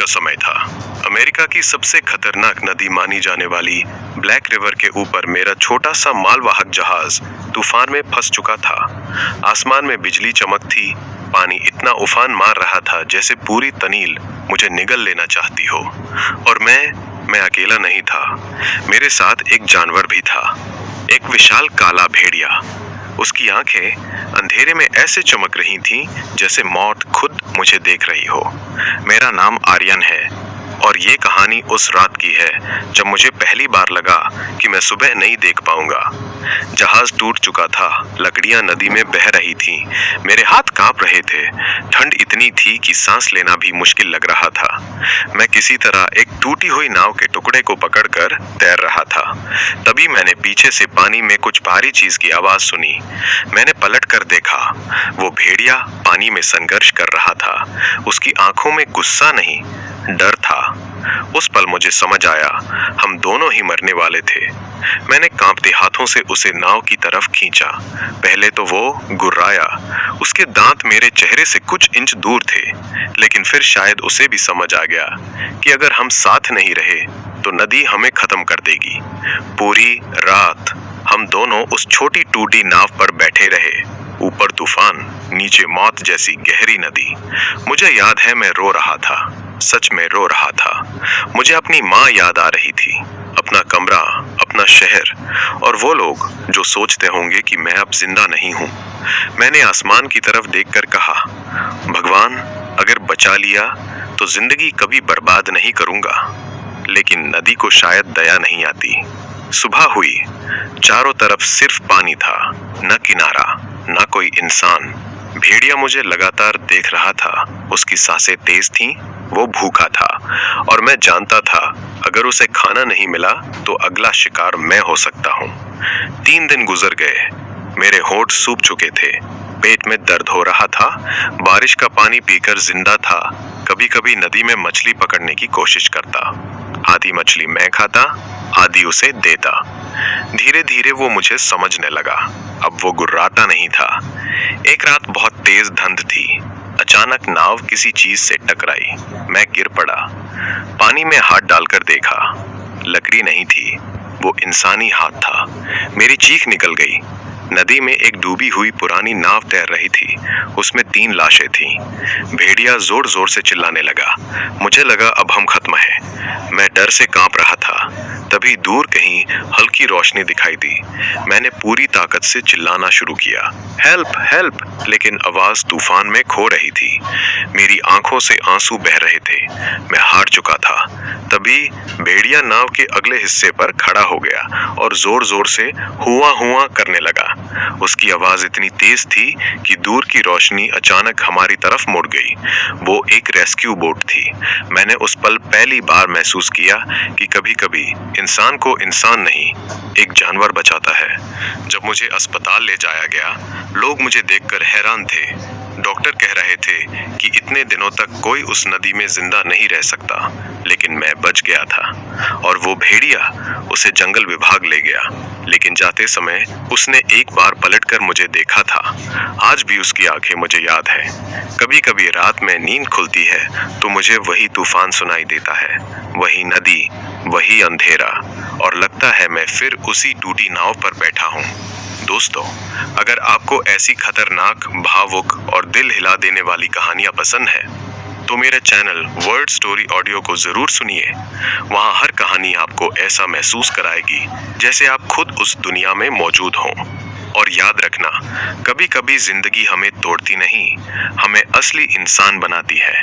का समय था। अमेरिका की सबसे खतरनाक नदी मानी जाने वाली ब्लैक रिवर के ऊपर मेरा छोटा सा मालवाहक जहाज तूफान में फंस चुका था। आसमान में बिजली चमक थी, पानी इतना उफान मार रहा था जैसे पूरी तनील मुझे निगल लेना चाहती हो। और मैं अकेला नहीं था, मेरे साथ एक जानवर भी था, एक विशाल काला भेड़िया। उसकी आंखें अंधेरे में ऐसे चमक रही थीं जैसे मौत खुद मुझे देख रही हो। मेरा नाम आर्यन है और ये कहानी उस रात की है जब मुझे पहली बार लगा कि मैं सुबह नहीं देख पाऊंगा। जहाज टूट चुका था, लकड़ियां नदी में बह रही थीं, मेरे हाथ कांप रहे थे, ठंड इतनी थी कि सांस लेना भी मुश्किल लग रहा था। मैं किसी तरह एक टूटी हुई नाव के टुकड़े को पकड़कर तैर रहा था। तभी मैंने पीछे से पानी में कुछ भारी चीज की आवाज सुनी। मैंने पलट कर देखा, वो भेड़िया पानी में संघर्ष कर रहा था। उसकी आंखों में गुस्सा नहीं, डर था। उस पल मुझे समझ आया, हम दोनों ही मरने वाले थे। मैंने कांपते हाथों से उसे नाव की तरफ खींचा। पहले तो वो गुर्राया, उसके दांत मेरे चेहरे से कुछ इंच दूर थे, लेकिन फिर शायद उसे भी समझ आ गया कि अगर हम साथ नहीं रहे तो नदी हमें खत्म कर देगी। पूरी रात हम दोनों उस छोटी टूटी नाव पर बैठे रहे, ऊपर तूफान, नीचे मौत जैसी गहरी नदी। मुझे याद है मैं रो रहा था, सच में रो रहा था। मुझे अपनी माँ याद आ रही थी, अपना कमरा, अपना शहर और वो लोग जो सोचते होंगे कि मैं अब जिंदा नहीं हूँ। मैंने आसमान की तरफ देखकर कहा, भगवान अगर बचा लिया तो जिंदगी कभी बर्बाद नहीं करूँगा। लेकिन नदी को शायद दया नहीं आती। सुबह हुई, चारों तरफ सिर्फ पानी था, न किनारा, न कोई इंसान। भेड़िया मुझे लगातार देख रहा था, उसकी सांसें तेज थीं, वो भूखा था और मैं जानता था अगर उसे खाना नहीं मिला तो अगला शिकार मैं हो सकता हूँ। 3 दिन गुजर गए, मेरे होंठ सूख चुके थे, पेट में दर्द हो रहा था, बारिश का पानी पीकर जिंदा था। कभी कभी नदी में मछली पकड़ने की कोशिश करता, आधी मछली मैं खाता, आधी उसे देता। धीरे धीरे वो मुझे समझने लगा, अब वो गुर्राता नहीं था। एक रात बहुत तेज धुंध थी, अचानक नाव किसी चीज से टकराई, मैं गिर पड़ा। पानी में हाथ डालकर देखा, लकड़ी नहीं थी, वो इंसानी हाथ था। मेरी चीख निकल गई। नदी में एक डूबी हुई पुरानी नाव तैर रही थी, उसमें 3 लाशें थीं। भेड़िया जोर जोर से चिल्लाने लगा, मुझे लगा अब हम खत्म हैं। मैं डर से कांप रहा था। तभी दूर कहीं हल्की रोशनी दिखाई दी। मैंने पूरी ताकत से चिल्लाना शुरू किया, हेल्प हेल्प, लेकिन आवाज तूफान में खो रही थी। मेरी आंखों से आंसू बह रहे थे, मैं हार चुका था। तभी भेड़िया नाव के अगले हिस्से पर खड़ा हो गया और जोर जोर से हुआ हुआ करने लगा। उसकी आवाज इतनी तेज थी कि दूर की रोशनी अचानक हमारी तरफ मुड़ गई। वो एक रेस्क्यू बोट थी। मैंने उस पल पहली बार महसूस किया कि कभी कभी इंसान को इंसान नहीं, एक जानवर बचाता है। जब मुझे अस्पताल ले जाया गया, लोग मुझे देखकर हैरान थे। डॉक्टर कह रहे थे कि इतने दिनों तक कोई उस नदी में जिंदा नहीं रह सकता, लेकिन मैं बच गया था। और वो भेड़िया, उसे जंगल विभाग ले गया, लेकिन जाते समय उसने एक बार पलटकर मुझे देखा था। आज भी उसकी आंखें मुझे याद है। कभी कभी रात में नींद खुलती है तो मुझे वही तूफान सुनाई देता है, वही नदी, वही अंधेरा, और लगता है मैं फिर उसी टूटी नाव पर बैठा हूँ। दोस्तों, अगर आपको ऐसी खतरनाक, भावुक और दिल हिला देने वाली कहानियां पसंद हैं, तो मेरे चैनल वर्ड स्टोरी ऑडियो को जरूर सुनिए। वहाँ हर कहानी आपको ऐसा महसूस कराएगी जैसे आप खुद उस दुनिया में मौजूद हों। और याद रखना, कभी कभी जिंदगी हमें तोड़ती नहीं, हमें असली इंसान बनाती है।